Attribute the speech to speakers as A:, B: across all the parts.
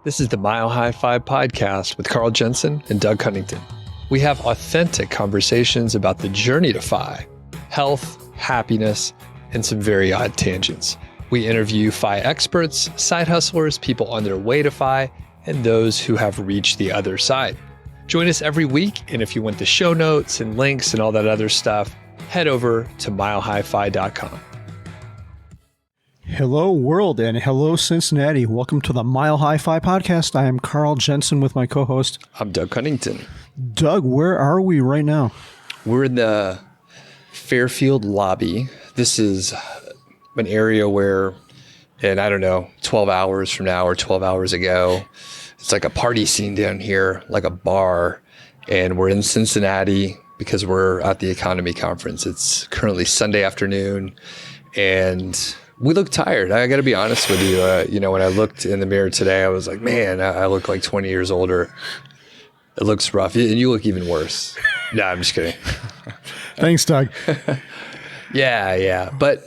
A: This is the Mile High Five podcast with Carl Jensen and Doug Cunnington. We have authentic conversations about the journey to FI, health, happiness, and some very odd tangents. We interview FI experts, side hustlers, people on their way to FI, and those who have reached the other side. Join us every week, and if you want the show notes and links and all that other stuff, head over to milehighfi.com.
B: Hello, world, and hello, Cincinnati. Welcome to the Mile High Fi podcast. I am Carl Jensen with my co-host.
A: I'm Doug Cunnington.
B: Doug, where are we right now?
A: We're in the Fairfield lobby. This is an area where, and I don't know, 12 hours from now or 12 hours ago, it's like a party scene down here, like a bar. And we're in Cincinnati because we're at the EconoMe Conference. It's currently Sunday afternoon, and we look tired. I got to be honest with you. When I looked in the mirror today, I was like, man, I look like 20 years older. It looks rough. And you look even worse. No, I'm just kidding.
B: Thanks, Doug.
A: Yeah. But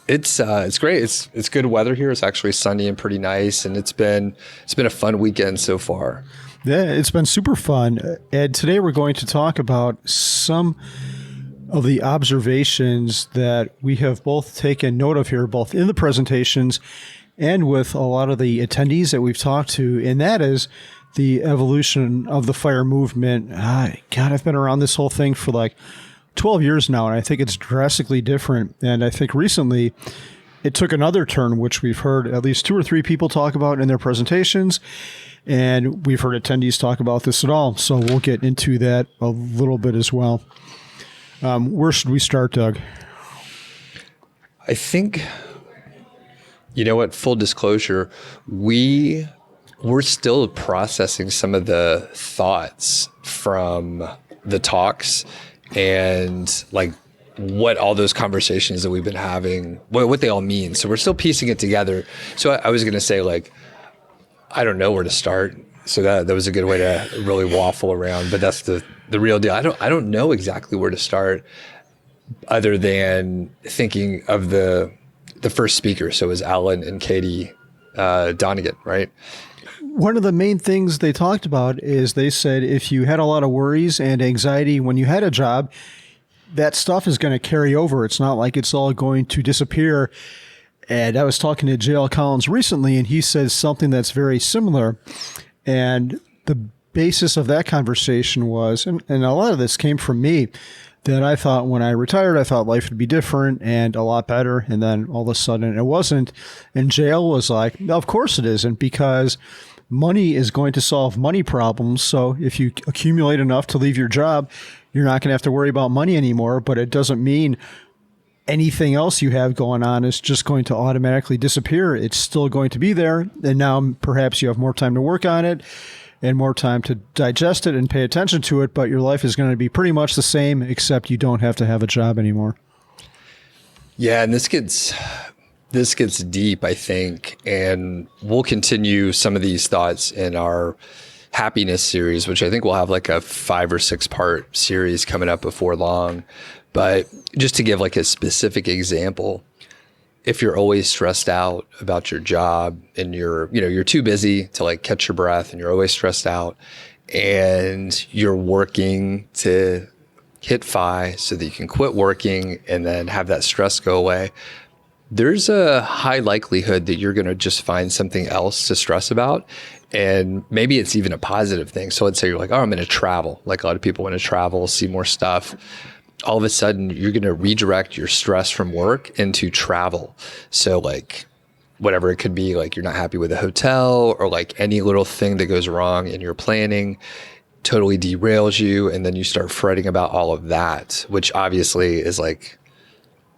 A: it's great. It's good weather here. It's actually sunny and pretty nice. And it's been a fun weekend so far.
B: Yeah, it's been super fun. And today we're going to talk about some of the observations that we have both taken note of here, both in the presentations and with a lot of the attendees that we've talked to, and that is the evolution of the FIRE movement. I've been around this whole thing for like 12 years now, and I think it's drastically different. And I think recently it took another turn, which we've heard at least 2 or 3 people talk about in their presentations, and we've heard attendees talk about this at all. So we'll get into that a little bit as well. Where should we start, Doug?
A: I think, full disclosure, we're still processing some of the thoughts from the talks and like what all those conversations that we've been having, what they all mean. So we're still piecing it together. So I was going to say, like, I don't know where to start. So that was a good way to really waffle around, but that's the real deal. I don't know exactly where to start other than thinking of the first speaker. So it was Alan and Katie Donegan, right?
B: One of the main things they talked about is they said if you had a lot of worries and anxiety when you had a job, that stuff is going to carry over. It's not like it's all going to disappear. And I was talking to J.L. Collins recently, and he says something that's very similar. And the basis of that conversation was, and a lot of this came from me, that I thought when I retired, I thought life would be different and a lot better. And then all of a sudden it wasn't. And JL was like, of course it isn't, because money is going to solve money problems. So if you accumulate enough to leave your job, you're not going to have to worry about money anymore. But it doesn't mean anything else you have going on is just going to automatically disappear. It's still going to be there. And now perhaps you have more time to work on it and more time to digest it and pay attention to it. But your life is going to be pretty much the same, except you don't have to have a job anymore.
A: Yeah. And this gets deep, I think. And we'll continue some of these thoughts in our happiness series, which I think we'll have like a 5 or 6 part series coming up before long. But just to give like a specific example, if you're always stressed out about your job and you're too busy to like catch your breath and you're always stressed out and you're working to hit FI so that you can quit working and then have that stress go away, there's a high likelihood that you're going to just find something else to stress about. And maybe it's even a positive thing. So let's say you're like, oh, I'm going to travel. Like a lot of people want to travel, see more stuff. All of a sudden you're going to redirect your stress from work into travel. So like whatever it could be, like you're not happy with a hotel or like any little thing that goes wrong in your planning totally derails you. And then you start fretting about all of that, which obviously is like,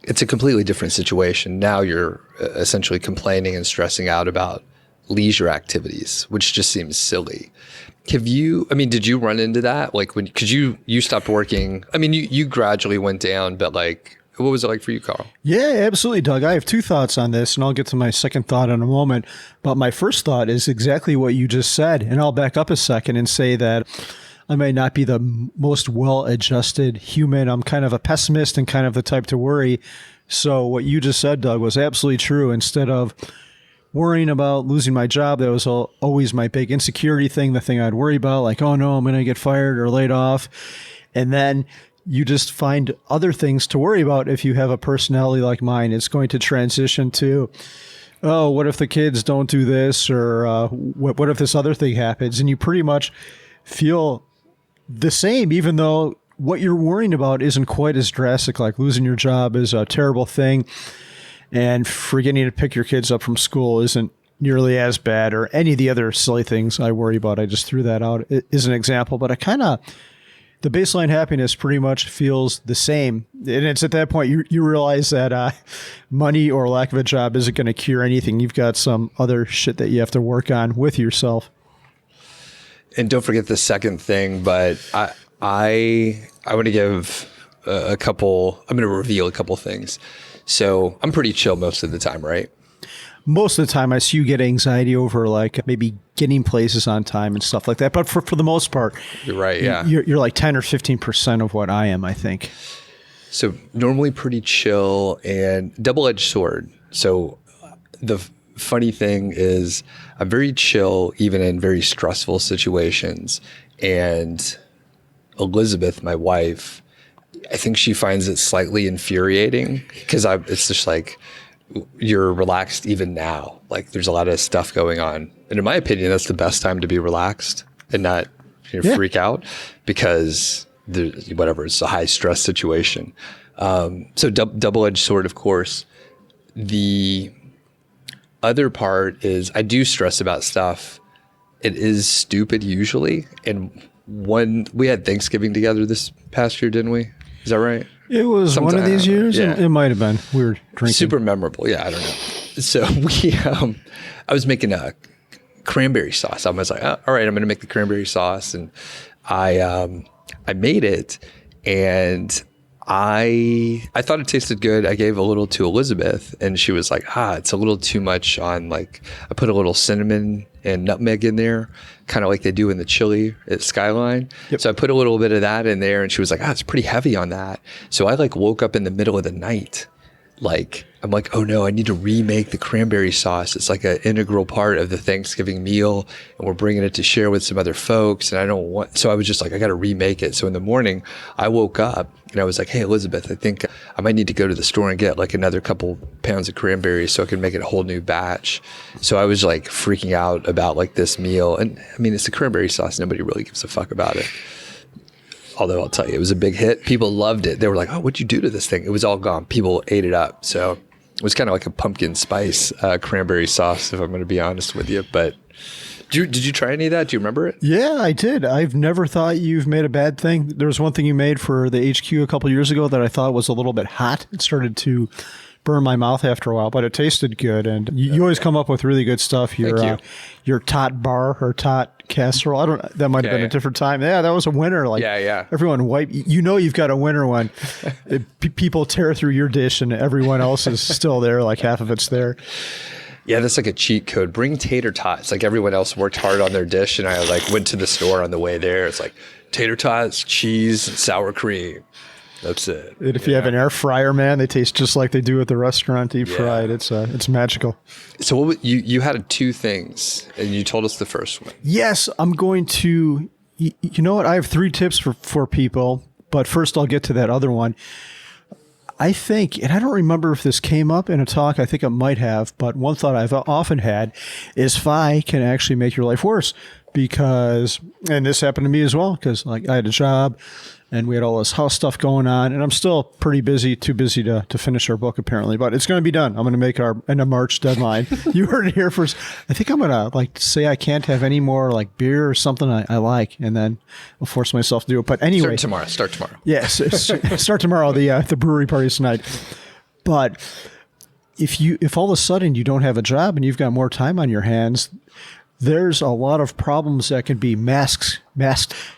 A: it's a completely different situation. Now you're essentially complaining and stressing out about leisure activities, which just seems silly. Did you run into that? Like you stopped working? I mean, you gradually went down, but like, what was it like for you, Carl?
B: Yeah, absolutely, Doug. I have 2 thoughts on this, and I'll get to my second thought in a moment. But my first thought is exactly what you just said. And I'll back up a second and say that I may not be the most well-adjusted human. I'm kind of a pessimist and kind of the type to worry. So what you just said, Doug, was absolutely true. Instead of worrying about losing my job. That was always my big insecurity thing, the thing I'd worry about, like, oh no, I'm going to get fired or laid off. And then you just find other things to worry about. If you have a personality like mine, it's going to transition to, oh, what if the kids don't do this? Or what if this other thing happens? And you pretty much feel the same, even though what you're worrying about isn't quite as drastic. Like losing your job is a terrible thing, and forgetting to pick your kids up from school isn't nearly as bad, or any of the other silly things I worry about. I just threw that out as an example, but the baseline happiness pretty much feels the same. And it's at that point you realize that money or lack of a job isn't going to cure anything. You've got some other shit that you have to work on with yourself.
A: And don't forget the second thing, but I want to give I'm going to reveal a couple things. So I'm pretty chill most of the time, right?
B: Most of the time I see you get anxiety over like maybe getting places on time and stuff like that. But for the most part,
A: you're right. Yeah.
B: You're like 10 or 15% of what I am, I think.
A: So normally pretty chill and double-edged sword. So the funny thing is I'm very chill, even in very stressful situations. And Elizabeth, my wife, I think she finds it slightly infuriating because it's just like, you're relaxed even now. Like there's a lot of stuff going on. And in my opinion, that's the best time to be relaxed and not freak out, because it's a high stress situation. So double-edged sword, of course. The other part is I do stress about stuff. It is stupid usually. And we had Thanksgiving together this past year, didn't we? Is that right?
B: It was one of these years.
A: Yeah.
B: It might have been. We were drinking.
A: Super memorable. Yeah, I don't know. So I was making a cranberry sauce. I was like, oh, all right, I'm going to make the cranberry sauce. And I made it, and I thought it tasted good. I gave a little to Elizabeth, and she was like, it's a little too much on, like, I put a little cinnamon and nutmeg in there, kind of like they do in the chili at Skyline. Yep. So I put a little bit of that in there, and she was like, it's pretty heavy on that. So I like woke up in the middle of the night. Like, I'm like, oh no, I need to remake the cranberry sauce. It's like an integral part of the Thanksgiving meal, and we're bringing it to share with some other folks. And so I was just like, I got to remake it. So in the morning I woke up and I was like, hey, Elizabeth, I think I might need to go to the store and get like another couple pounds of cranberries so I can make it a whole new batch. So I was like freaking out about like this meal. And I mean, it's the cranberry sauce. Nobody really gives a fuck about it. Although I'll tell you, it was a big hit. People loved it. They were like, oh, what'd you do to this thing? It was all gone. People ate it up. So it was kind of like a pumpkin spice cranberry sauce, if I'm going to be honest with you. But did you try any of that? Do you remember it?
B: Yeah, I did. I've never thought you've made a bad thing. There was one thing you made for the HQ a couple years ago that I thought was a little bit hot. It started to burn my mouth after a while, but it tasted good. And you always come up with really good stuff. Your tot bar or tot casserole. That might have been a different time. Yeah, that was a winner. Like, everyone you've got a winner when people tear through your dish and everyone else is still there. Like half of it's there.
A: Yeah, that's like a cheat code. Bring tater tots. Like everyone else worked hard on their dish, and I like went to the store on the way there. It's like tater tots, cheese, and sour cream. That's it.
B: And if you have an air fryer, man, they taste just like they do at the restaurant, deep fried. It's magical.
A: So you had two things, and you told us the first one.
B: Yes, I'm going to. You know what? I have 3 tips for people, but first I'll get to that other one. I think, and I don't remember if this came up in a talk, I think it might have, but one thought I've often had is FI can actually make your life worse because, and this happened to me as well, because like I had a job and we had all this house stuff going on, and I'm still pretty busy, too busy to finish our book apparently, but it's going to be done. I'm going to make our end of March deadline. You heard it here first. I think I'm going to like say I can't have any more like beer or something I like, and then I'll force myself to do it. But anyway.
A: Start tomorrow.
B: Yes. Start tomorrow. The brewery party's tonight. But if all of a sudden you don't have a job and you've got more time on your hands, there's a lot of problems that can be masked.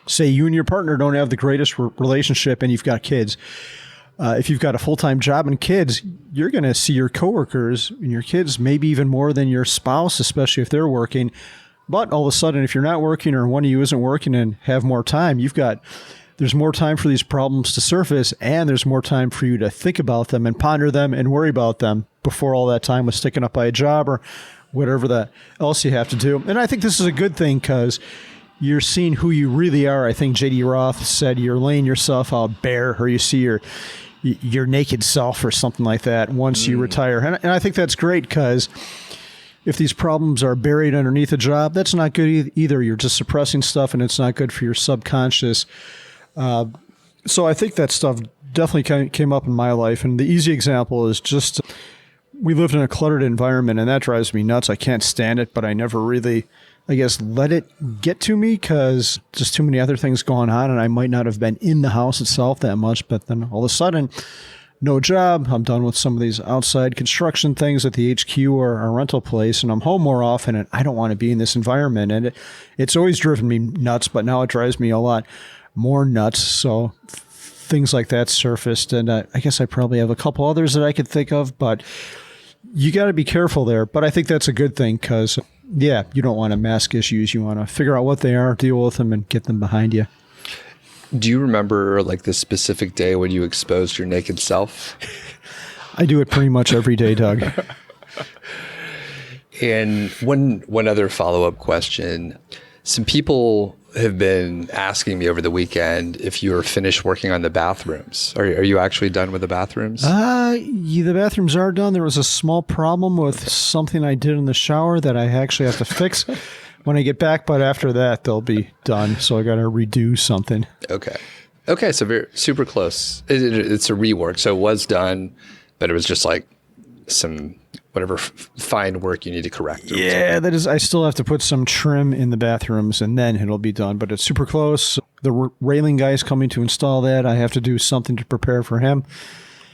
B: Say you and your partner don't have the greatest relationship and you've got kids. If you've got a full-time job and kids, you're going to see your coworkers and your kids maybe even more than your spouse, especially if they're working. But all of a sudden, if you're not working or one of you isn't working and have more time, there's more time for these problems to surface, and there's more time for you to think about them and ponder them and worry about them before all that time was taken up by a job or whatever that else you have to do. And I think this is a good thing because you're seeing who you really are. I think J.D. Roth said you're laying yourself out bare, or you see your naked self or something like that once you retire. And I think that's great because if these problems are buried underneath a job, that's not good either. You're just suppressing stuff, and it's not good for your subconscious. So I think that stuff definitely came up in my life. And the easy example is just we lived in a cluttered environment, and that drives me nuts. I can't stand it, but I never really, I guess, let it get to me because just too many other things going on, and I might not have been in the house itself that much. But then all of a sudden, no job. I'm done with some of these outside construction things at the HQ or our rental place, and I'm home more often, and I don't want to be in this environment. And it's always driven me nuts, but now it drives me a lot more nuts. So things like that surfaced, and I guess I probably have a couple others that I could think of, but you got to be careful there. But I think that's a good thing because, yeah, you don't want to mask issues. You want to figure out what they are, deal with them, and get them behind you.
A: Do you remember like the specific day when you exposed your naked self?
B: I do it pretty much every day, Doug.
A: And one other follow-up question. Some people have been asking me over the weekend if you are finished working on the bathrooms. Are you actually done with the bathrooms?
B: The bathrooms are done. There was a small problem with something I did in the shower that I actually have to fix when I get back, but after that, they'll be done. So I got to redo something.
A: Okay. So super close. It's a rework. So it was done, but it was just like some whatever fine work you need to correct.
B: Yeah, that is. I still have to put some trim in the bathrooms, and then it'll be done. But it's super close. The railing guy's coming to install that. I have to do something to prepare for him.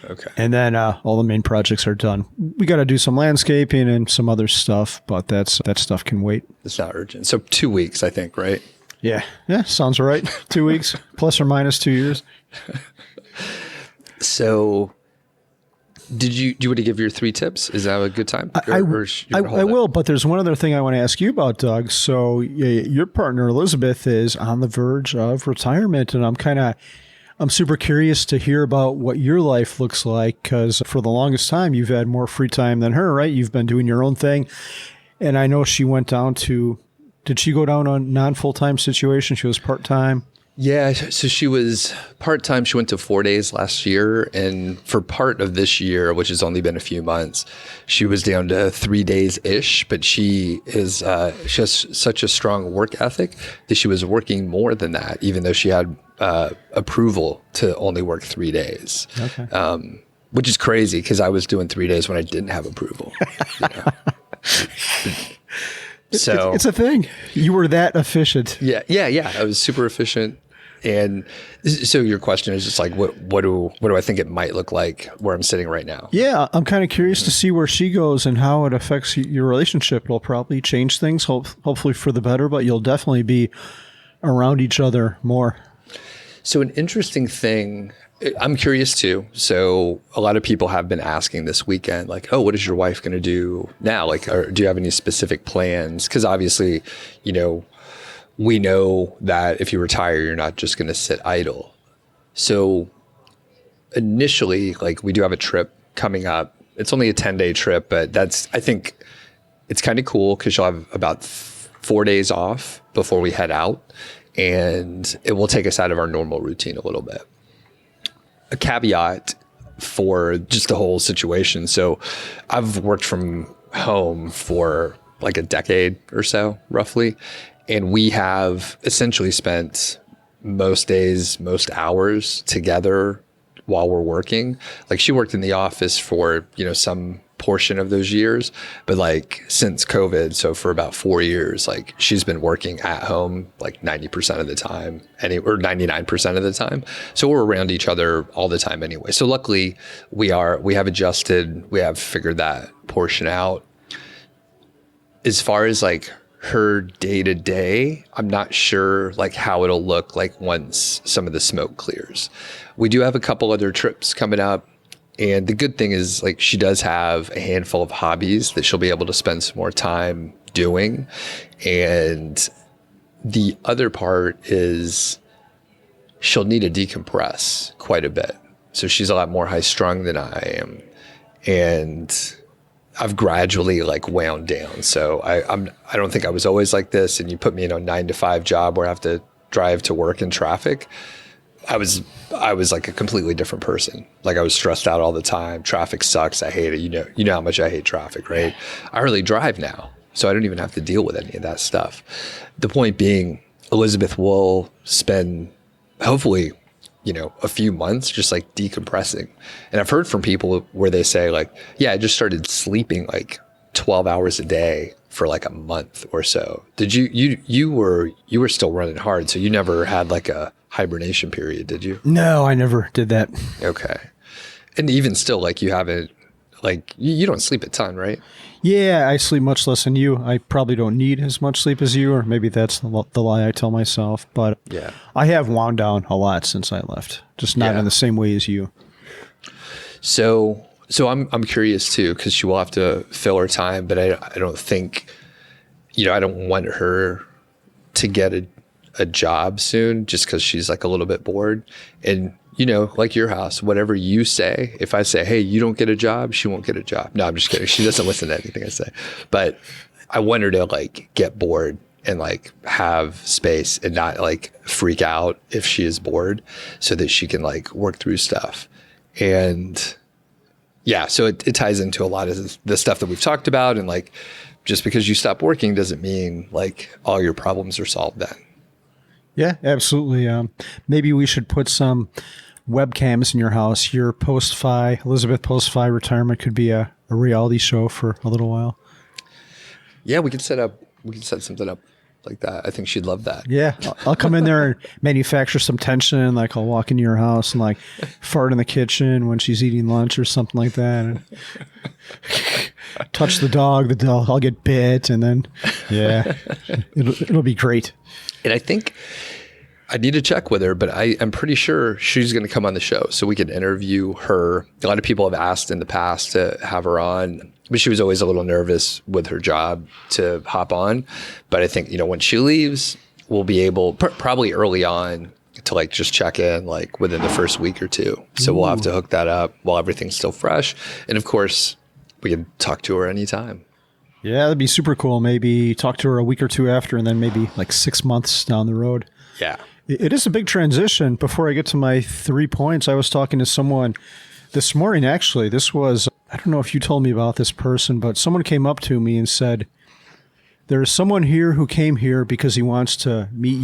A: Okay.
B: And then all the main projects are done. We got to do some landscaping and some other stuff, but that stuff can wait.
A: It's not urgent. So 2 weeks, I think, right?
B: Yeah, sounds right. 2 weeks, plus or minus 2 years.
A: So do you want to give your 3 tips? Is that a good time?
B: I will, but there's one other thing I want to ask you about, Doug. So your partner, Elizabeth, is on the verge of retirement, and I'm super curious to hear about what your life looks like because for the longest time, you've had more free time than her, right? You've been doing your own thing. And I know she went down to, did she go down on non-full-time situation? She was part-time?
A: Yeah, so she was part-time. She went to 4 days last year. And for part of this year, which has only been a few months, she was down to 3 days-ish. But she has such a strong work ethic that she was working more than that, even though she had approval to only work 3 days.
B: Okay.
A: Which is crazy because I was doing 3 days when I didn't have approval. So
B: it's a thing. You were that efficient.
A: Yeah. I was super efficient. And so your question is just like, what do I think it might look like where I'm sitting right now?
B: Yeah, I'm kind of curious to see where she goes and how it affects your relationship. It'll probably change things, hopefully for the better, but you'll definitely be around each other more.
A: So an interesting thing, I'm curious too. So a lot of people have been asking this weekend, like, oh, what is your wife going to do now? Like, do you have any specific plans? Because obviously, we know that if you retire, you're not just going to sit idle. So initially, like we do have a trip coming up. It's only a 10-day trip, but I think it's kind of cool because she'll have about 4 days off before we head out. And it will take us out of our normal routine a little bit. A caveat for just the whole situation. So I've worked from home for like a decade or so, roughly. And we have essentially spent most days, most hours together while we're working. Like she worked in the office for, some portion of those years, but like since COVID, so for about 4 years, like she's been working at home like 90% of the time, or 99% of the time. So we're around each other all the time anyway. So luckily we have adjusted, we have figured that portion out. As far as like her day to day, I'm not sure like how it'll look like once some of the smoke clears. We do have a couple other trips coming up. And the good thing is like she does have a handful of hobbies that she'll be able to spend some more time doing. And the other part is she'll need to decompress quite a bit. So she's a lot more high strung than I am. And I've gradually like wound down. So I don't think I was always like this. And you put me in a 9-to-5 job where I have to drive to work in traffic. I was like a completely different person. Like I was stressed out all the time. Traffic sucks. I hate it. You know how much I hate traffic, right? I hardly drive now, so I don't even have to deal with any of that stuff. The point being, Elizabeth will spend hopefully, a few months just like decompressing. And I've heard from people where they say like, yeah, I just started sleeping like 12 hours a day for like a month or so. Did you were still running hard, so you never had like a hibernation period, did you?
B: No, I never did that.
A: Okay. And even still, like you haven't, like you don't sleep a ton, right?
B: Yeah, I sleep much less than you. I probably don't need as much sleep as you, or maybe that's the lie I tell myself. But
A: yeah, I
B: have wound down a lot since I left, just not in the same way as you.
A: So I'm curious too, because she will have to fill her time, but I don't think, I don't want her to get a job soon just because she's like a little bit bored. And like your house, whatever you say, if I say, hey, you don't get a job, she won't get a job. No, I'm just kidding. She doesn't listen to anything I say. But I want her to like get bored and like have space and not like freak out if she is bored, so that she can like work through stuff. And yeah, so it ties into a lot of the stuff that we've talked about. And like, just because you stop working doesn't mean like all your problems are solved then.
B: Yeah, absolutely. Maybe we should put some webcams in your house. Your Elizabeth post-FI retirement could be a reality show for a little while. Yeah,
A: we could set something up like that. I think she'd love that.
B: Yeah, I'll come in there and manufacture some tension. Like I'll walk into your house and like fart in the kitchen when she's eating lunch or something like that. And touch the dog. I'll get bit, and then it'll be great.
A: And I think I need to check with her, but I'm pretty sure she's going to come on the show so we can interview her. A lot of people have asked in the past to have her on, but she was always a little nervous with her job to hop on. But I think, when she leaves, we'll be able, probably early on, to like just check in like within the first week or two. So we'll have to hook that up while everything's still fresh. And of course, we can talk to her anytime.
B: Yeah, that'd be super cool. Maybe talk to her a week or two after, and then maybe like 6 months down the road.
A: Yeah.
B: It is a big transition. Before I get to my 3 points, I was talking to someone this morning, actually. I don't know if you told me about this person, but someone came up to me and said, there's someone here who came here because he wants to meet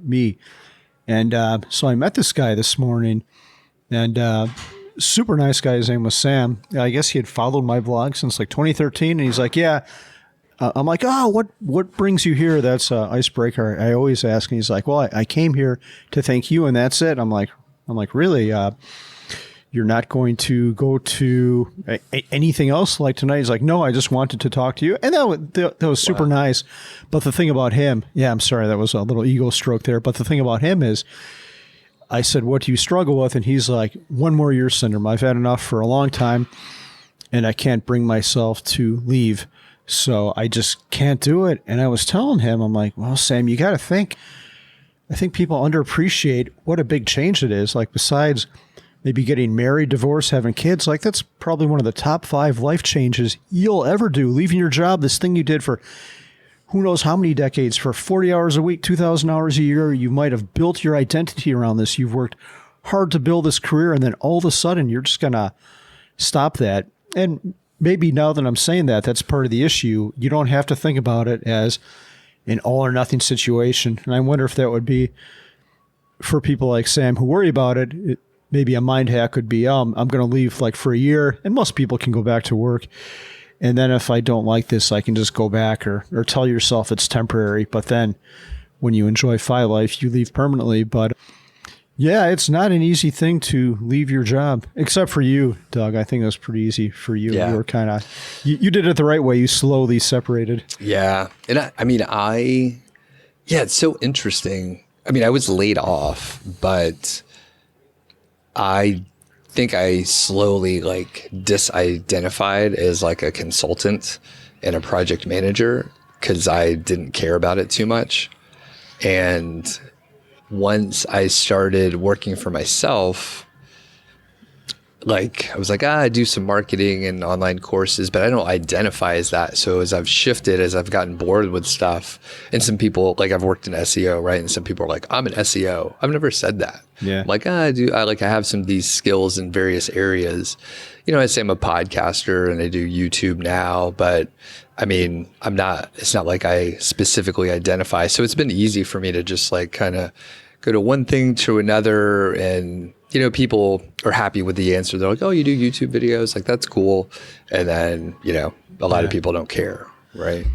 B: me. And so I met this guy this morning, and super nice guy. His name was Sam. I guess he had followed my blog since like 2013. And he's like, yeah. I'm like, oh, what brings you here? That's an icebreaker. I always ask. And he's like, well, I came here to thank you, and that's it. I'm like, really? You're not going to go to anything else like tonight? He's like, no, I just wanted to talk to you. And that was super nice. But the thing about him, I'm sorry, that was a little ego stroke there. But the thing about him is, I said, what do you struggle with? And he's like, 1 more year syndrome. I've had enough for a long time, and I can't bring myself to leave. So I just can't do it. And I was telling him, I'm like, well, Sam, you got to think. I think people underappreciate what a big change it is. Like besides maybe getting married, divorced, having kids, like that's probably one of the top 5 life changes you'll ever do. Leaving your job, this thing you did for who knows how many decades, for 40 hours a week, 2,000 hours a year. You might have built your identity around this. You've worked hard to build this career, and then all of a sudden you're just going to stop that. And maybe now that I'm saying that, that's part of the issue. You don't have to think about it as an all or nothing situation. And I wonder if that would be for people like Sam who worry about it. Maybe a mind hack could be, I'm going to leave like for a year, and most people can go back to work. And then if I don't like this, I can just go back, or tell yourself it's temporary. But then when you enjoy FI life, you leave permanently. But yeah, it's not an easy thing to leave your job, except for you, Doug. I think it was pretty easy for you.
A: Yeah.
B: You were kind of, you did it the right way. You slowly separated.
A: Yeah. And it's so interesting. I mean, I was laid off, but I think I slowly like disidentified as like a consultant and a project manager because I didn't care about it too much. And once I started working for myself, like, I was like, I do some marketing and online courses, but I don't identify as that. So as I've shifted, as I've gotten bored with stuff, and some people, like, I've worked in SEO, right? And some people are like, I'm an SEO. I've never said that.
B: Yeah.
A: I'm like, I have some of these skills in various areas. You know, I say I'm a podcaster and I do YouTube now, but I mean, it's not like I specifically identify. So it's been easy for me to just like kind of go to one thing to another, and you know, people are happy with the answer. They're like, oh, you do YouTube videos? Like, that's cool. And then, you know, a lot of people don't care, right?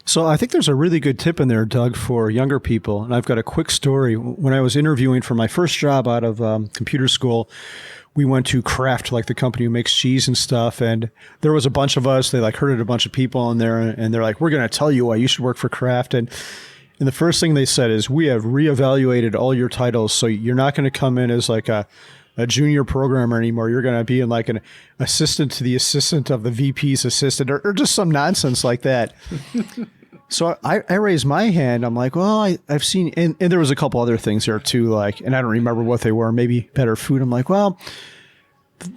B: So I think there's a really good tip in there, Doug, for younger people. And I've got a quick story. When I was interviewing for my first job out of computer school, we went to Kraft, like the company who makes cheese and stuff. And there was a bunch of us. They like herded a bunch of people in there, and they're like, we're going to tell you why you should work for Kraft. And the first thing they said is, we have reevaluated all your titles. So you're not going to come in as like a junior programmer anymore. You're going to be in like an assistant to the assistant of the VP's assistant, or just some nonsense like that. So I raised my hand. I'm like, well, I've seen, and there was a couple other things there too, like, and I don't remember what they were, maybe better food. I'm like, well,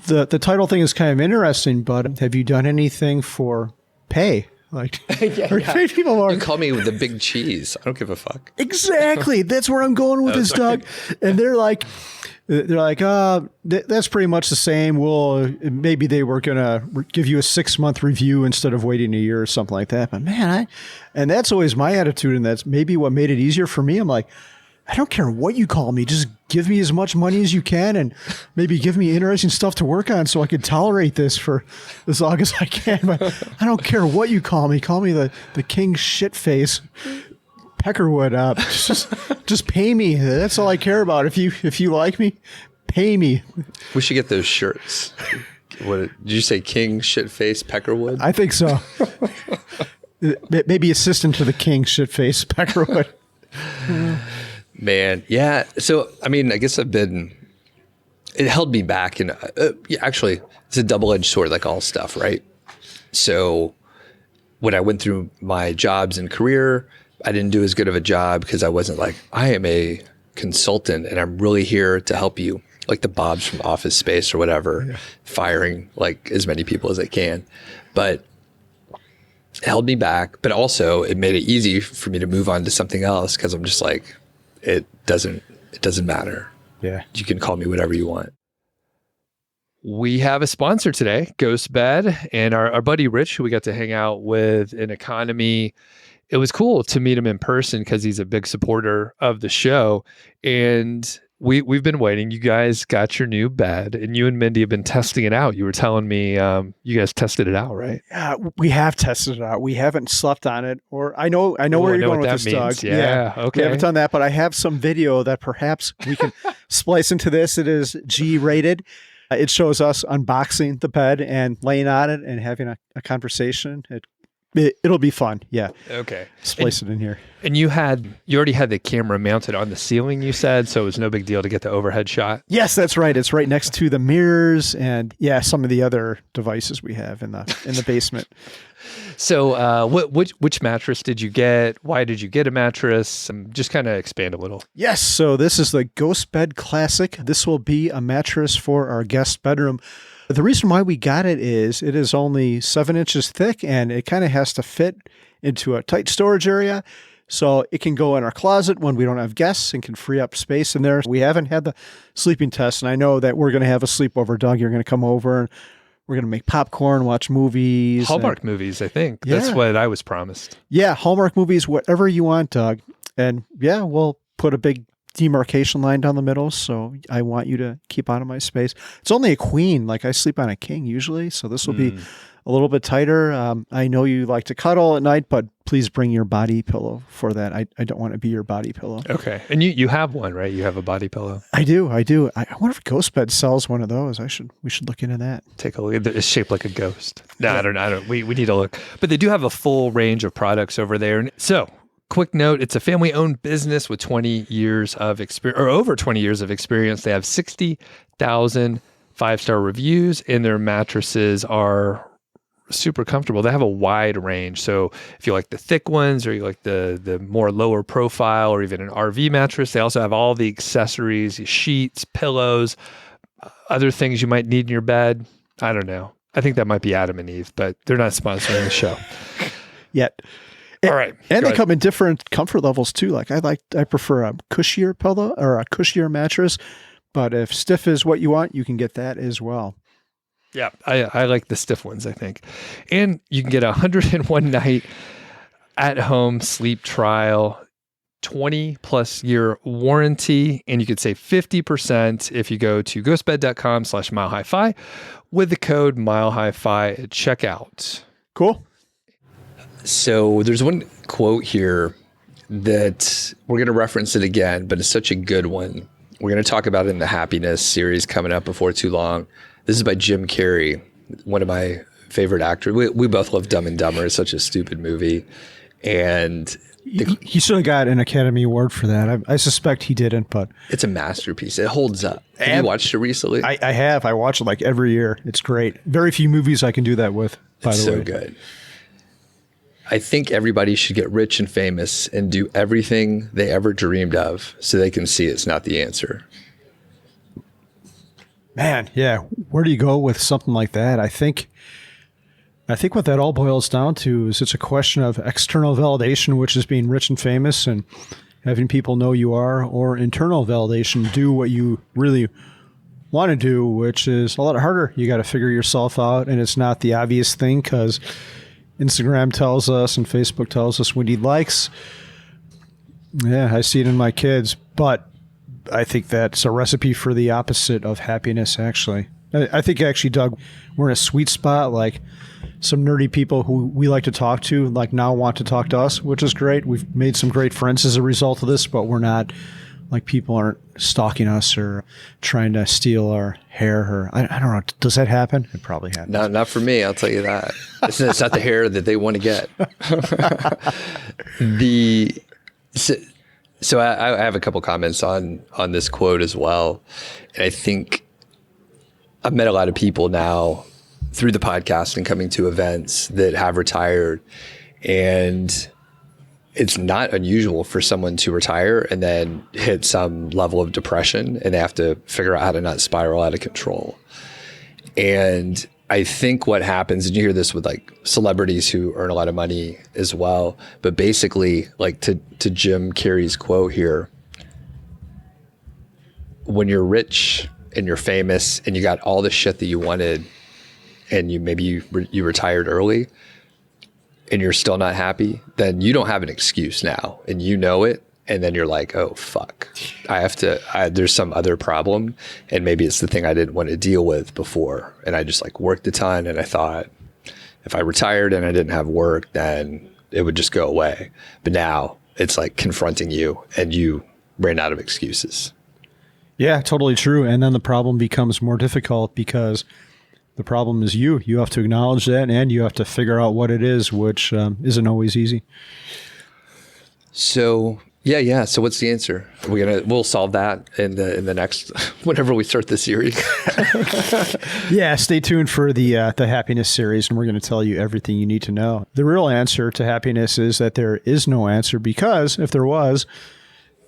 B: the title thing is kind of interesting, but have you done anything for pay? Like, pay people more.
A: You call me with the big cheese. I don't give a fuck.
B: Exactly. That's where I'm going with this, Doug. And they're like, that's pretty much the same. Well, maybe they were going to give you a 6-month review instead of waiting a year or something like that. But man, and that's always my attitude. And that's maybe what made it easier for me. I'm like, I don't care what you call me. Just give me as much money as you can, and maybe give me interesting stuff to work on so I can tolerate this for as long as I can. But I don't care what you call me. Call me the king shitface Peckerwood. Just pay me. That's all I care about. If you like me, pay me.
A: We should get those shirts. What did you say, king shitface Peckerwood?
B: I think so. Maybe assistant to the king shitface Peckerwood.
A: Man, yeah. So, I mean, I guess it held me back. And actually, it's a double-edged sword, like all stuff, right? So when I went through my jobs and career, I didn't do as good of a job because I wasn't like, I am a consultant and I'm really here to help you, like the Bobs from Office Space or whatever, firing like as many people as I can. But it held me back, but also it made it easy for me to move on to something else because I'm just like, it doesn't matter.
B: Yeah.
A: You can call me whatever you want. We have a sponsor today, Ghost Bed, and our buddy Rich, who we got to hang out with in EconoMe. It was cool to meet him in person because he's a big supporter of the show. And we've been waiting. You guys got your new bed, and you and Mindy have been testing it out. You were telling me you guys tested it out, right?
B: Yeah, we have tested it out. We haven't slept on it, or I know where you're going with this, Doug.
A: Yeah, okay.
B: We haven't done that, but I have some video that perhaps we can splice into this. It is G-rated. It shows us unboxing the bed and laying on it and having a conversation. It'll be fun. Yeah.
A: Okay.
B: Splice it in here.
A: And you already had the camera mounted on the ceiling, you said, so it was no big deal to get the overhead shot.
B: Yes, that's right. It's right next to the mirrors and some of the other devices we have in the basement.
A: So which mattress did you get? Why did you get a mattress? Just kind of expand a little.
B: Yes. So this is the Ghost Bed Classic. This will be a mattress for our guest bedroom. The reason why we got it is only 7 inches thick, and it kind of has to fit into a tight storage area. So it can go in our closet when we don't have guests and can free up space in there. We haven't had the sleeping test, and I know that we're going to have a sleepover. Doug, you're going to come over, and we're going to make popcorn, watch movies.
A: Hallmark movies, I think. Yeah. That's what I was promised.
B: Yeah, Hallmark movies, whatever you want, Doug. And yeah, we'll put a big demarcation line down the middle, so I want you to keep out of my space. It's only a queen, like I sleep on a king usually, so this will be a little bit tighter. I know you like to cuddle at night, but please bring your body pillow for that. I don't want to be your body pillow.
A: Okay. And you have one, right? You have a body pillow.
B: I do. I wonder if Ghost Bed sells one of those. We should look into that.
A: Take a look. It's shaped like a ghost. No, I don't. We need to look. But they do have a full range of products over there. So quick note, it's a family-owned business with 20 years of experience, or over 20 years of experience. They have 60,000 5-star reviews, and their mattresses are super comfortable. They have a wide range. So if you like the thick ones, or you like the more lower profile, or even an RV mattress, they also have all the accessories, sheets, pillows, other things you might need in your bed. I don't know. I think that might be Adam and Eve, but they're not sponsoring the show
B: yet.
A: All right.
B: And they come in different comfort levels too. Like I prefer a cushier pillow or a cushier mattress, but if stiff is what you want, you can get that as well.
A: Yeah. I like the stiff ones, I think. And you can get 101 night at home sleep trial, 20 plus year warranty, and you could save 50% if you go to ghostbed.com/milehighfi with the code milehighfi at checkout.
B: Cool.
A: So there's one quote here that we're going to reference it again, but it's such a good one. We're going to talk about it in the happiness series coming up before too long. This is by Jim Carrey, one of my favorite actors. We both love Dumb and Dumber. It's such a stupid movie. And
B: he should have got an Academy Award for that. I suspect he didn't, but
A: it's a masterpiece. It holds up. Have you watched it recently?
B: I have. I watch it like every year. It's great. Very few movies I can do that with, by the way.
A: So good. I think everybody should get rich and famous and do everything they ever dreamed of so they can see it's not the answer.
B: Man, yeah. Where do you go with something like that? I think what that all boils down to is it's a question of external validation, which is being rich and famous and having people know you are, or internal validation, do what you really want to do, which is a lot harder. You got to figure yourself out, and it's not the obvious thing because Instagram tells us and Facebook tells us we need likes. Yeah, I see it in my kids, but I think that's a recipe for the opposite of happiness, actually. I think, actually, Doug, we're in a sweet spot. Like, some nerdy people who we like to talk to, like, now want to talk to us, which is great. We've made some great friends as a result of this, but we're not, like, people aren't stalking us or trying to steal our hair. Or I don't know. Does that happen? It probably happens.
A: Not for me. I'll tell you that. It's not the hair that they want to get. So I have a couple comments on this quote as well. And I think I've met a lot of people now through the podcast and coming to events that have retired. And it's not unusual for someone to retire and then hit some level of depression, and they have to figure out how to not spiral out of control. And I think what happens, and you hear this with like celebrities who earn a lot of money as well, but basically, like to Jim Carrey's quote here, when you're rich and you're famous and you got all the shit that you wanted, and you retired early and you're still not happy, then you don't have an excuse now, and you know it. And then you're like, oh, fuck, there's some other problem. And maybe it's the thing I didn't want to deal with before. And I just like worked a ton. And I thought if I retired and I didn't have work, then it would just go away. But now it's like confronting you, and you ran out of excuses.
B: Yeah, totally true. And then the problem becomes more difficult because the problem is you. You have to acknowledge that, and you have to figure out what it is, which isn't always easy.
A: So yeah. So what's the answer? We'll solve that in the next whenever we start the series.
B: Yeah, stay tuned for the happiness series, and we're going to tell you everything you need to know. The real answer to happiness is that there is no answer, because if there was,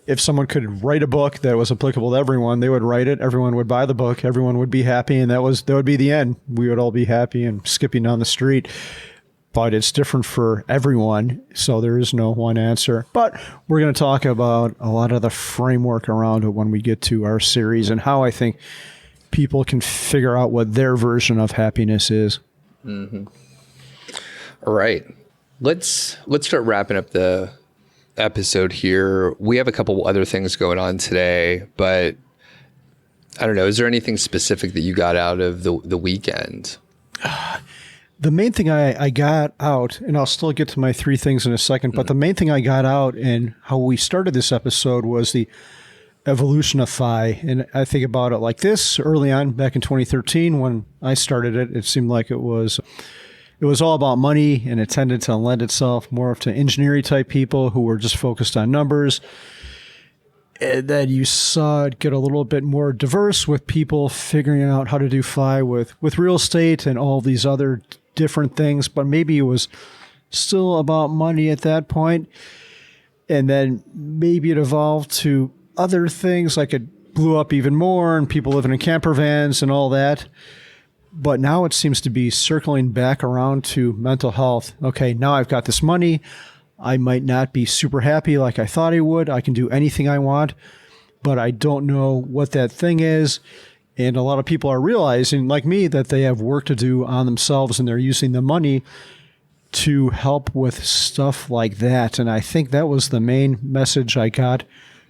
B: if someone could write a book that was applicable to everyone, they would write it. Everyone would buy the book. Everyone would be happy, and that would be the end. We would all be happy and skipping down the street. But it's different for everyone, so there is no one answer. But we're going to talk about a lot of the framework around it when we get to our series, and how I think people can figure out what their version of happiness is.
A: Mm-hmm. All right. Let's start wrapping up the episode here. We have a couple other things going on today, but I don't know. Is there anything specific that you got out of the weekend?
B: The main thing I got out, and I'll still get to my three things in a second, but the main thing I got out and how we started this episode was the evolution of FI. And I think about it like this: early on, back in 2013, when I started it, it seemed like it was all about money, and it tended to lend itself more to engineering type people who were just focused on numbers. And then you saw it get a little bit more diverse with people figuring out how to do FI with real estate and all these other different things, but maybe it was still about money at that point. And then maybe it evolved to other things, like it blew up even more and people living in camper vans and all that. But now it seems to be circling back around to mental health. Okay, now I've got this money. I might not be super happy like I thought I would. I can do anything I want, but I don't know what that thing is. And a lot of people are realizing, like me, that they have work to do on themselves and they're using the money to help with stuff like that. And I think that was the main message I got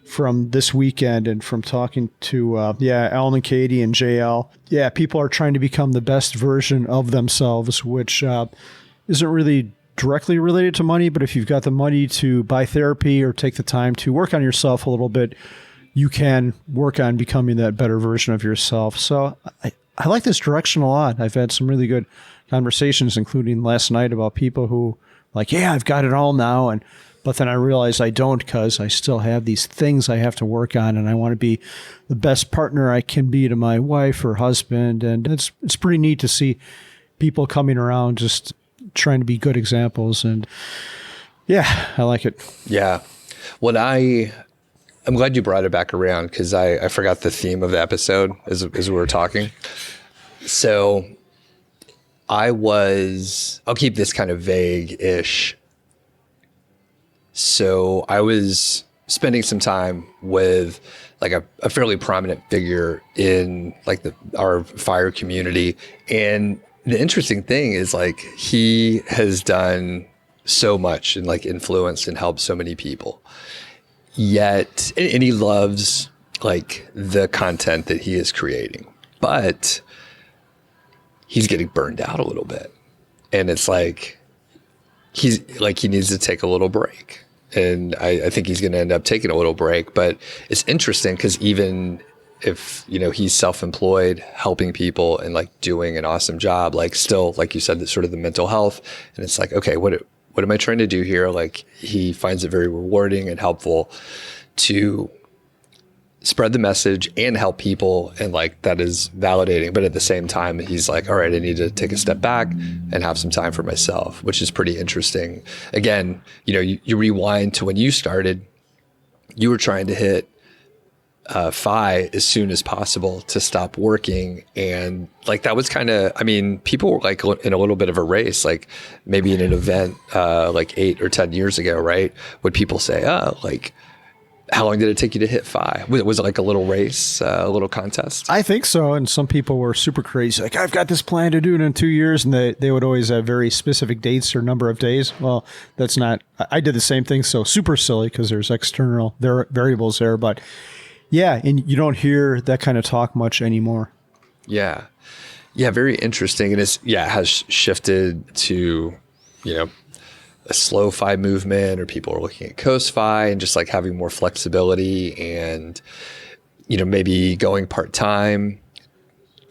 B: from this weekend and from talking to, Alan and Katie and JL. Yeah, people are trying to become the best version of themselves, which isn't really directly related to money, but if you've got the money to buy therapy or take the time to work on yourself a little bit, you can work on becoming that better version of yourself. So I like this direction a lot. I've had some really good conversations, including last night, about people who like, yeah, I've got it all now. But then I realize I don't, because I still have these things I have to work on, and I want to be the best partner I can be to my wife or husband. And it's pretty neat to see people coming around just trying to be good examples. And yeah, I like it.
A: Yeah. I'm glad you brought it back around, because I forgot the theme of the episode as we were talking. So I'll keep this kind of vague-ish. So I was spending some time with like a fairly prominent figure in like our fire community. And the interesting thing is like he has done so much and like influenced and helped so many people. Yet, and he loves like the content that he is creating, but he's getting burned out a little bit. And it's like, he needs to take a little break. And I think he's going to end up taking a little break. But it's interesting because even if, he's self-employed, helping people and like doing an awesome job, like still, like you said, sort of the mental health. And it's like, okay, what am I trying to do here? Like he finds it very rewarding and helpful to spread the message and help people. And like, that is validating. But at the same time, he's like, all right, I need to take a step back and have some time for myself, which is pretty interesting. Again, you rewind to when you started, you were trying to hit FI as soon as possible to stop working. And like, that was kind of, people were like in a little bit of a race, like maybe in an event like 8 or 10 years ago, right? Would people say, like, how long did it take you to hit FI? Was it like a little race, a little contest?
B: I think so. And some people were super crazy. Like, I've got this plan to do it in 2 years. And they would always have very specific dates or number of days. Well, that's not, I did the same thing. So super silly because there's external variables there. But yeah, and you don't hear that kind of talk much anymore.
A: Yeah. Yeah, very interesting. And it has shifted to, a slow FI movement, or people are looking at coast FI and just like having more flexibility and, maybe going part-time.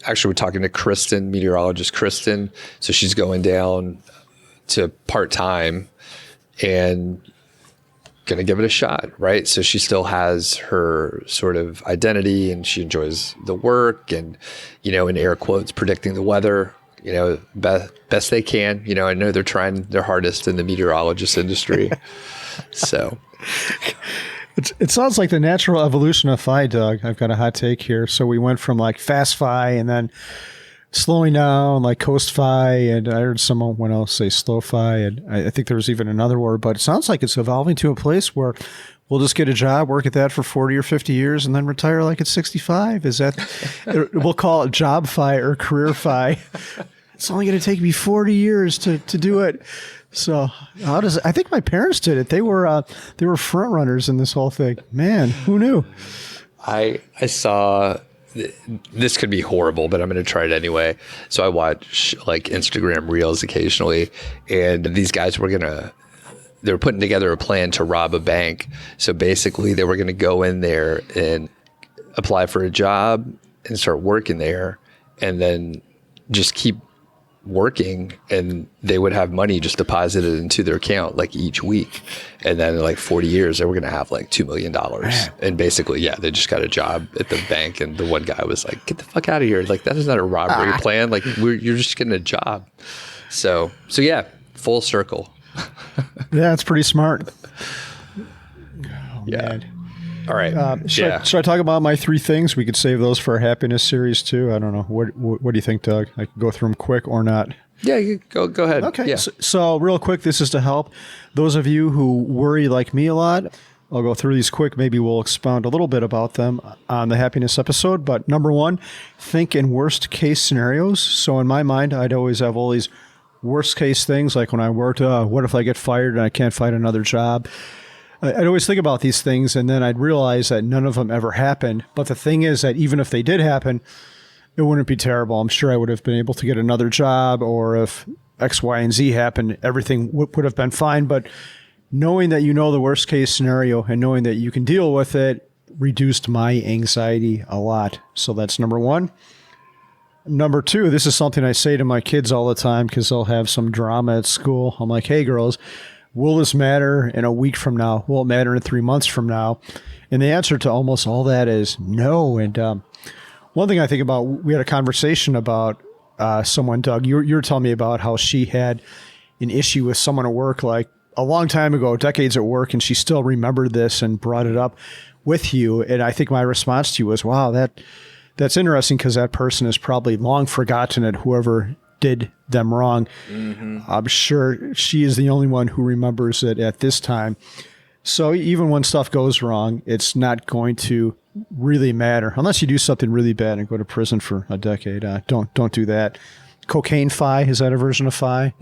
A: Actually, we're talking to Kristen, meteorologist Kristen. So she's going down to part-time and going to give it a shot, right? So she still has her sort of identity and she enjoys the work and, in air quotes, predicting the weather, best they can. I know they're trying their hardest in the meteorologist industry. So
B: it sounds like the natural evolution of FI, Doug. I've got a hot take here. So we went from like fast FI and then slowing down, like coast FI, and I heard someone else say slow FI, and I think there was even another word, but it sounds like it's evolving to a place where we'll just get a job, work at that for 40 or 50 years, and then retire like at 65. Is that, we'll call it job FI or career FI. It's only going to take me 40 years to do it. So I think my parents did it. They were front runners in this whole thing. Man, who knew?
A: I saw, this could be horrible, but I'm going to try it anyway. So I watch like Instagram reels occasionally, and these guys they were putting together a plan to rob a bank. So basically they were going to go in there and apply for a job and start working there and then just keep working, and they would have money just deposited into their account like each week. And then in like 40 years, they were going to have like $2 million. And basically, they just got a job at the bank. And the one guy was like, get the fuck out of here. Like, that is not a robbery plan. Like, you're just getting a job. So yeah, full circle.
B: Yeah, it's pretty smart. Oh,
A: yeah.
B: Man.
A: All right.
B: Should I talk about my 3 things? We could save those for our happiness series too. I don't know. What do you think, Doug? I can go through them quick or not.
A: Yeah, you go ahead.
B: Okay.
A: Yeah.
B: So real quick, this is to help those of you who worry like me a lot. I'll go through these quick. Maybe we'll expound a little bit about them on the happiness episode. But number 1, think in worst case scenarios. So in my mind, I'd always have all these worst case things, like when I worked, what if I get fired and I can't find another job? I'd always think about these things, and then I'd realize that none of them ever happened. But the thing is that even if they did happen, it wouldn't be terrible. I'm sure I would have been able to get another job, or if X, Y, and Z happened, everything would have been fine. But knowing that you know the worst case scenario and knowing that you can deal with it reduced my anxiety a lot. So that's number 1. Number 2, this is something I say to my kids all the time because they'll have some drama at school. I'm like, hey, girls, will this matter in a week from now? Will it matter in 3 months from now? And the answer to almost all that is no. And one thing I think about, we had a conversation about someone, Doug, you were telling me about how she had an issue with someone at work like a long time ago, decades at work, and she still remembered this and brought it up with you. And I think my response to you was, wow, that's interesting, because that person has probably long forgotten it, whoever did them wrong. Mm-hmm. I'm sure she is the only one who remembers it at this time. So even when stuff goes wrong, it's not going to really matter unless you do something really bad and go to prison for a decade. Don't do that. Cocaine FI, is that a version of FI?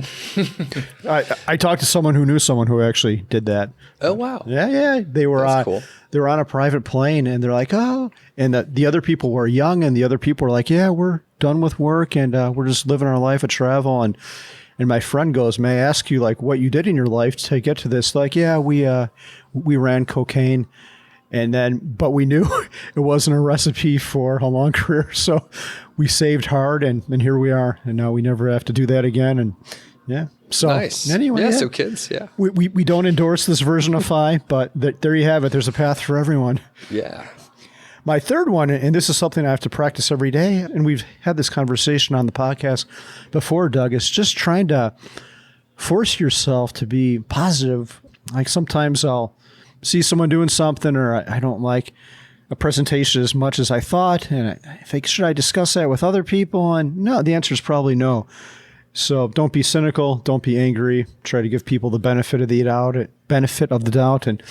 B: I talked to someone who knew someone who actually did that.
A: Oh, wow.
B: Yeah. They were
A: cool.
B: They were on a private plane, and they're like, oh, and the other people were young, and the other people were like, yeah, we're done with work, and we're just living our life of travel. And my friend goes, may I ask you, like, what you did in your life to get to this? Like, yeah, we ran cocaine. But we knew it wasn't a recipe for a long career. So we saved hard, and here we are. And now we never have to do that again. And yeah. So
A: nice.
B: Anyway.
A: Yeah, so kids, yeah.
B: We don't endorse this version of FI, but there you have it. There's a path for everyone.
A: Yeah.
B: My third one, and this is something I have to practice every day, and we've had this conversation on the podcast before, Doug, is just trying to force yourself to be positive. Like sometimes I'll see someone doing something, or I don't like a presentation as much as I thought, and I think, should I discuss that with other people? And no, the answer is probably no. So don't be cynical, don't be angry. Try to give people the benefit of the doubt, and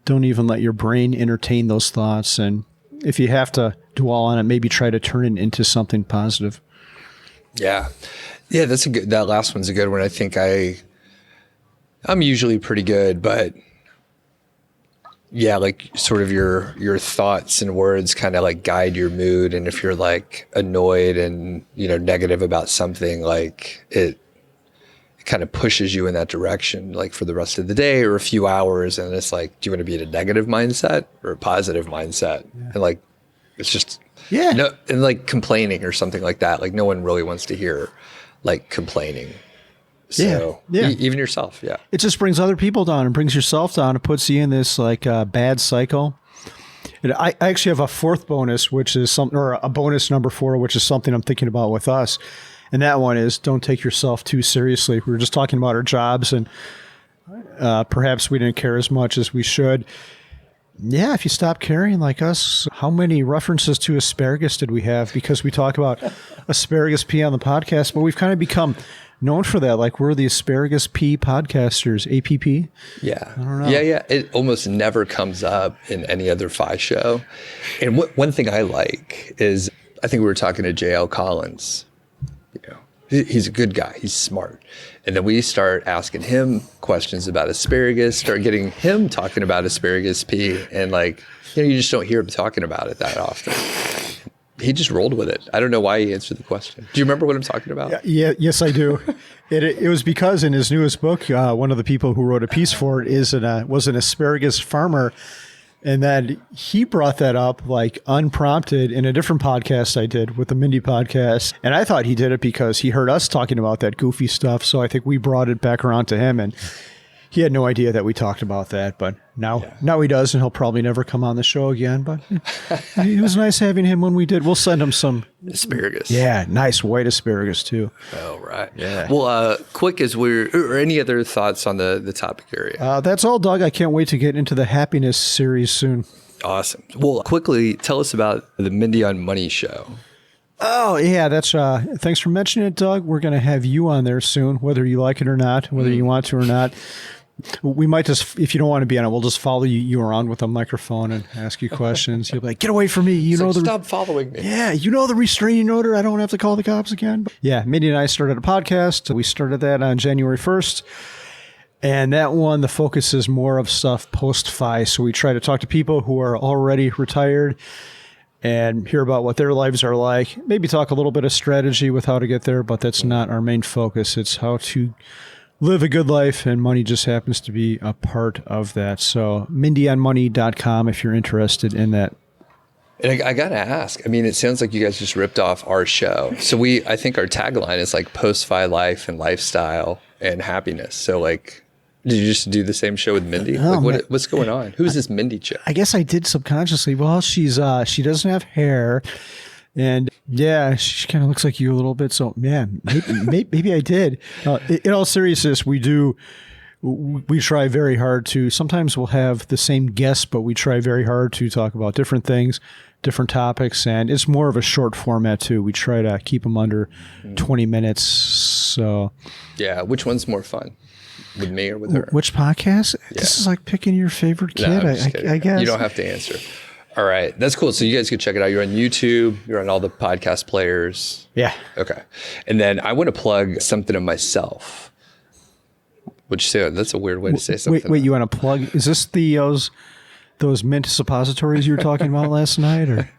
B: don't even let your brain entertain those thoughts. And if you have to dwell on it, maybe try to turn it into something positive.
A: Yeah, that last one's a good one. I think I'm usually pretty good, but yeah, like sort of your thoughts and words kind of like guide your mood. And if you're like annoyed and, negative about something, like it kind of pushes you in that direction, like for the rest of the day or a few hours. And it's like, do you want to be in a negative mindset or a positive mindset? Yeah. And like, it's just, no, and like complaining or something like that. Like no one really wants to hear like complaining. So even yourself, yeah. It
B: just brings other people down and brings yourself down. It puts you in this like bad cycle. And I actually have a fourth bonus, which is something, or a bonus number 4, which is something I'm thinking about with us. And that one is, don't take yourself too seriously. We were just talking about our jobs, and perhaps we didn't care as much as we should. Yeah, if you stop caring like us, how many references to asparagus did we have? Because we talk about asparagus pea on the podcast, but we've kind of become known for that. Like we're the asparagus pea podcasters, APP.
A: Yeah.
B: I don't know.
A: Yeah. It almost never comes up in any other FI show. And one thing I like is, I think we were talking to JL Collins. He's a good guy. He's smart. And then we start asking him questions about asparagus, start getting him talking about asparagus pea. And like, you just don't hear him talking about it that often. He just rolled with it. I don't know why he answered the question. Do you remember what I'm talking about?
B: Yeah, yes, I do. It was because in his newest book, one of the people who wrote a piece for it was an asparagus farmer. And then he brought that up like unprompted in a different podcast I did with the Mindy podcast. And I thought he did it because he heard us talking about that goofy stuff. So I think we brought it back around to him, and he had no idea that we talked about that. But now he does, and he'll probably never come on the show again. But it was nice having him when we did. We'll send him some
A: asparagus.
B: Yeah, nice white asparagus too.
A: Oh, right. Yeah. Well, quick as or any other thoughts on the topic area?
B: That's all, Doug. I can't wait to get into the happiness series soon.
A: Awesome. Well, quickly tell us about the Mindy on Money show.
B: Oh, yeah, that's thanks for mentioning it, Doug. We're going to have you on there soon, whether you like it or not, whether you want to or not. We might just, if you don't want to be on it, we'll just follow you around with a microphone and ask you questions. You'll be like, get away from me.
A: Stop following me.
B: Yeah, you know the restraining order. I don't have to call the cops again. Yeah, Mindy and I started a podcast. We started that on January 1st. And that one, the focus is more of stuff post-FI. So we try to talk to people who are already retired and hear about what their lives are like. Maybe talk a little bit of strategy with how to get there, but that's not our main focus. It's how to live a good life, and money just happens to be a part of that. So MindyOnMoney.com if you're interested in that.
A: And I got to ask, I mean, it sounds like you guys just ripped off our show. So I think our tagline is like post-FI life and lifestyle and happiness. So like, did you just do the same show with Mindy? What's going on? Who's this Mindy chick?
B: I guess I did subconsciously. Well, she doesn't have hair. And yeah, she kind of looks like you a little bit. So yeah, maybe I did. In all seriousness, we try very hard to, sometimes we'll have the same guests, but we try very hard to talk about different things, different topics. And it's more of a short format too. We try to keep them under 20 minutes. So
A: yeah. Which one's more fun? With me or with her?
B: Which podcast?
A: Yeah.
B: This is like picking your favorite kid,
A: No, I guess. You don't have to answer. All right. That's cool. So you guys can check it out. You're on YouTube. You're on all the podcast players.
B: Yeah.
A: Okay. And then I want to plug something of myself. Would you say that's a weird way to say something?
B: Wait, you want to plug? Is this those mint suppositories you were talking about last night? Or?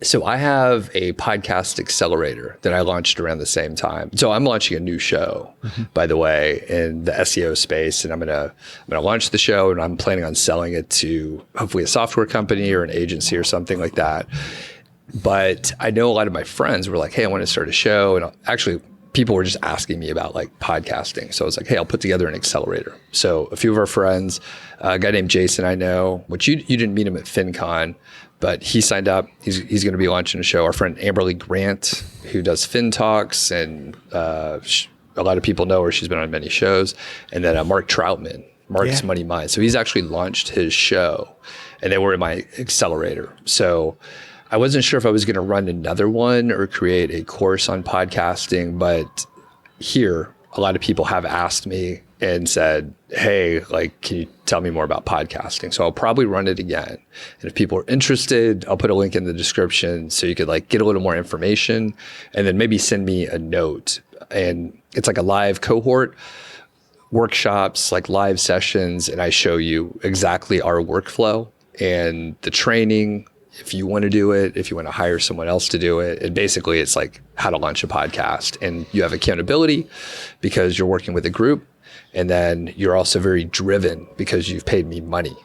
A: So I have a podcast accelerator that I launched around the same time. So I'm launching a new show, by the way, in the SEO space, and I'm gonna launch the show, and I'm planning on selling it to hopefully a software company or an agency or something like that. But I know a lot of my friends were like, "Hey, I want to start a show," and actually, people were just asking me about like podcasting. So I was like, "Hey, I'll put together an accelerator." So a few of our friends, a guy named Jason I know, which you didn't meet him at FinCon. But he signed up. He's going to be launching a show. Our friend Amberly Grant, who does Fin Talks, and a lot of people know her. She's been on many shows. And then Mark Troutman, Mark's Money Mind. So he's actually launched his show, and they were in my accelerator. So I wasn't sure if I was going to run another one or create a course on podcasting. But here, a lot of people have asked me and said, "Hey, like, can you tell me more about podcasting?" So I'll probably run it again. And if people are interested, I'll put a link in the description so you could like get a little more information and then maybe send me a note. And it's like a live cohort, workshops, like live sessions. And I show you exactly our workflow and the training, if you want to do it, if you want to hire someone else to do it. And basically it's like how to launch a podcast, and you have accountability because you're working with a group. And then you're also very driven because you've paid me money.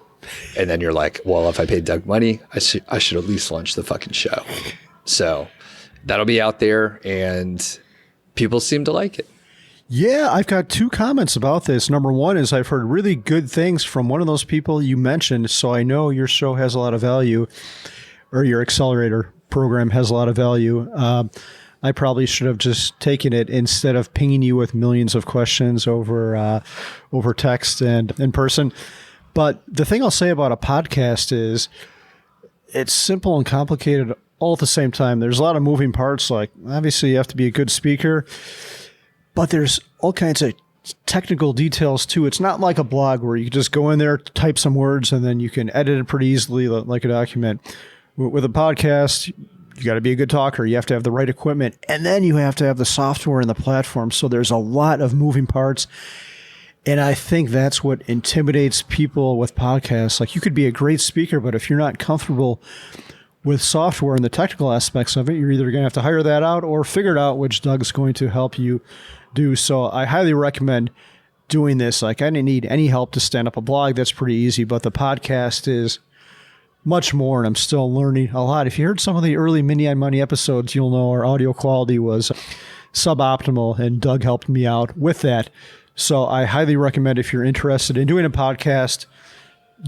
A: And then you're like, well, if I paid Doug money, I should at least launch the fucking show. So that'll be out there, and people seem to like it.
B: Yeah, I've got two comments about this. Number one is I've heard really good things from one of those people you mentioned. So I know your show has a lot of value, or your accelerator program has a lot of value. I probably should have just taken it instead of pinging you with millions of questions over text and in person. But the thing I'll say about a podcast is it's simple and complicated all at the same time. There's a lot of moving parts. Like, obviously you have to be a good speaker, but there's all kinds of technical details too. It's not like a blog where you just go in there, type some words, and then you can edit it pretty easily like a document. With a podcast, you got to be a good talker. You have to have the right equipment, and then you have to have the software and the platform. So there's a lot of moving parts. And I think that's what intimidates people with podcasts. Like, you could be a great speaker, but if you're not comfortable with software and the technical aspects of it, you're either going to have to hire that out or figure it out, which Doug's going to help you do. So I highly recommend doing this. Like, I didn't need any help to stand up a blog. That's pretty easy, but the podcast is much more, and I'm still learning a lot. If you heard some of the early Mindy on Money episodes, you'll know our audio quality was suboptimal, and Doug helped me out with that. So I highly recommend, if you're interested in doing a podcast,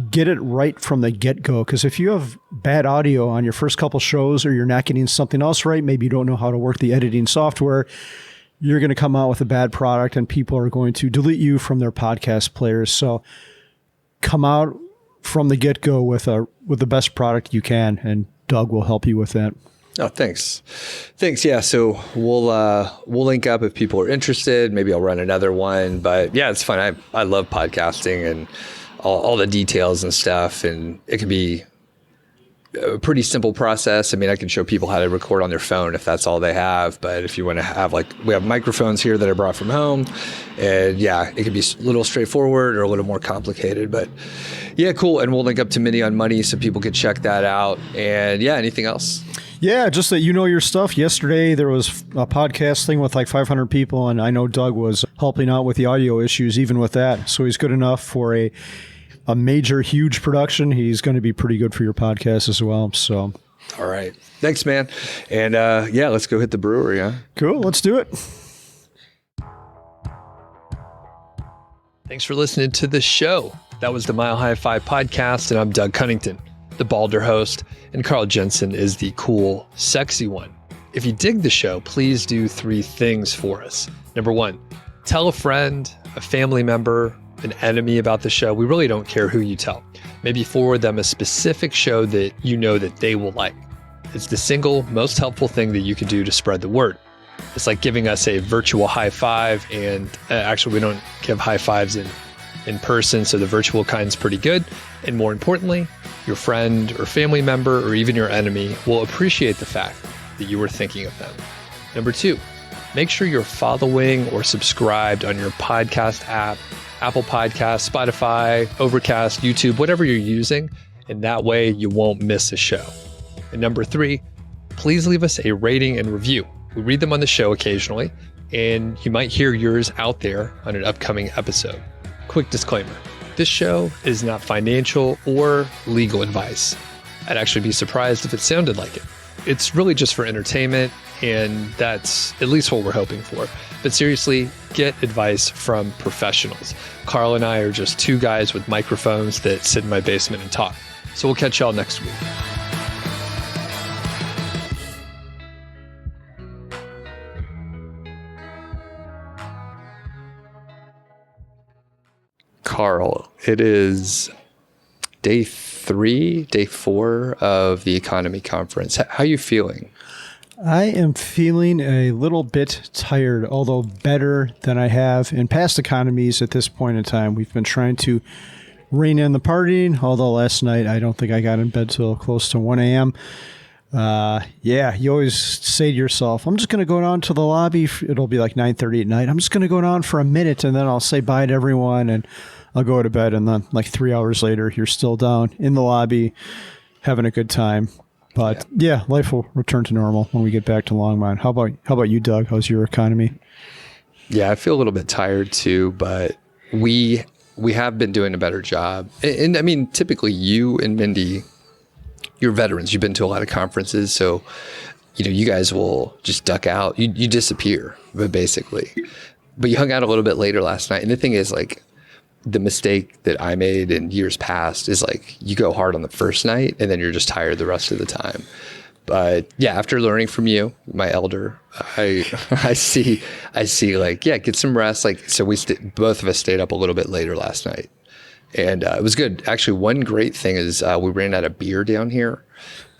B: get it right from the get-go. Because if you have bad audio on your first couple shows, or you're not getting something else right, maybe you don't know how to work the editing software, you're going to come out with a bad product, and people are going to delete you from their podcast players. So come out from the get-go with the best product you can, and Doug will help you with that.
A: Oh, thanks. Yeah. So we'll link up if people are interested. Maybe I'll run another one, but yeah, it's fun. I love podcasting and all the details and stuff. And it can be a pretty simple process. I mean, I can show people how to record on their phone if that's all they have. But if you want to have we have microphones here that I brought from home, and yeah, it can be a little straightforward or a little more complicated, but yeah, cool. And we'll link up to Mindy on Money so people can check that out. And yeah, anything else?
B: Yeah, just that you know your stuff. Yesterday, there was a podcast thing with like 500 people, and I know Doug was helping out with the audio issues, even with that. So he's good enough for a major, huge production. He's going to be pretty good for your podcast as well. So,
A: all right. Thanks, man. And yeah, let's go hit the brewery, huh?
B: Cool. Let's do it.
A: Thanks for listening to the show. That was the Mile High Five podcast, and I'm Doug Cunnington, the Balder host, and Carl Jensen is the cool, sexy one. If you dig the show, please do 3 things for us. Number 1, tell a friend, a family member, an enemy about the show. We really don't care who you tell. Maybe forward them a specific show that you know that they will like. It's the single most helpful thing that you can do to spread the word. It's like giving us a virtual high five, and actually we don't give high fives in person, so the virtual kind's pretty good. And more importantly, your friend or family member or even your enemy will appreciate the fact that you were thinking of them. Number 2, make sure you're following or subscribed on your podcast app, Apple Podcasts, Spotify, Overcast, YouTube, whatever you're using, and that way you won't miss a show. And number 3, please leave us a rating and review. We read them on the show occasionally, and you might hear yours out there on an upcoming episode. Quick disclaimer, this show is not financial or legal advice. I'd actually be surprised if it sounded like it. It's really just for entertainment, and that's at least what we're hoping for. But seriously, get advice from professionals. Carl and I are just 2 guys with microphones that sit in my basement and talk. So we'll catch y'all next week. Carl, it is day 4 of the EconoMe Conference. How are you feeling?
B: I am feeling a little bit tired, although better than I have in past economies at this point in time. We've been trying to rein in the partying, although last night I don't think I got in bed till close to 1 a.m. Yeah, you always say to yourself, I'm just going to go down to the lobby. It'll be like 9:30 at night. I'm just going to go down for a minute, and then I'll say bye to everyone, and I'll go to bed. And then like 3 hours later, you're still down in the lobby having a good time. But yeah, life will return to normal when we get back to Longmont. How about you, Doug? How's your economy?
A: Yeah, I feel a little bit tired too, but we have been doing a better job. And I mean, typically you and Mindy, you're veterans. You've been to a lot of conferences, so you guys will just duck out. You disappear, but basically. But you hung out a little bit later last night. And the thing is, like, the mistake that I made in years past is like you go hard on the first night and then you're just tired the rest of the time. But yeah, after learning from you, my elder, I see like, yeah, get some rest. Like, so both of us stayed up a little bit later last night, and it was good. Actually, one great thing is we ran out of beer down here,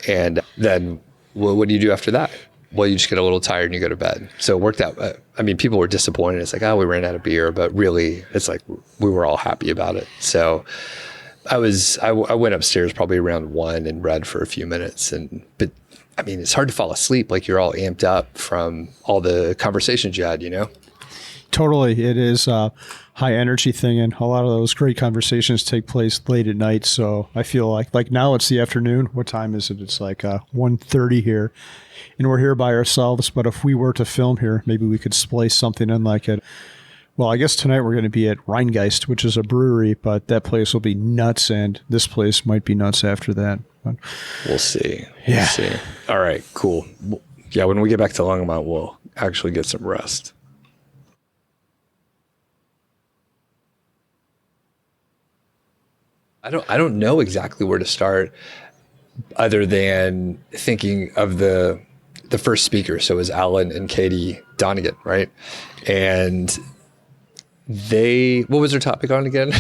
A: and then what do you do after that? Well, you just get a little tired and you go to bed. So it worked out. I mean, people were disappointed. It's like, oh, we ran out of beer, but really it's like we were all happy about it. So I went upstairs probably around 1 and read for a few minutes. But I mean, it's hard to fall asleep. Like you're all amped up from all the conversations you had,
B: Totally. It is a high energy thing, and a lot of those great conversations take place late at night. So I feel like now it's the afternoon. What time is it? It's like 1:30 here, and we're here by ourselves. But if we were to film here, maybe we could splice something in like it. Well, I guess tonight we're going to be at Rheingeist, which is a brewery, but that place will be nuts, and this place might be nuts after that. But
A: we'll see.
B: Yeah.
A: We'll see. All right, cool. Yeah, when we get back to Longmont, we'll actually get some rest. I don't know exactly where to start other than thinking of the first speaker. So it was Alan and Katie Donegan, right? And what was their topic on again?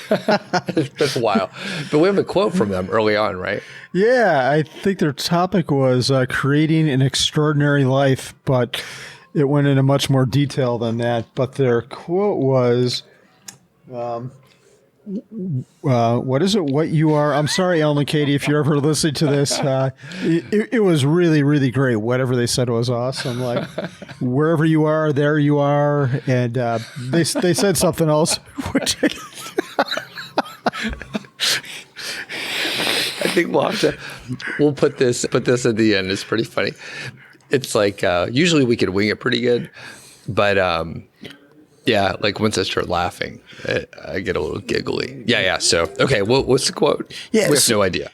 A: It's been a while. But we have a quote from them early on, right?
B: Yeah, I think their topic was creating an extraordinary life, but it went into much more detail than that. But their quote was, what is it? What you are? I'm sorry, Ellen and Katie, if you're ever listening to this. It was really, really great. Whatever they said was awesome. Like, wherever you are, there you are. And they said something else, which
A: I think we'll put this at the end. It's pretty funny. It's like usually we could wing it pretty good, but yeah, like once I start laughing, I get a little giggly. Yeah. So okay, what's the quote?
B: Yeah,
A: we have no idea.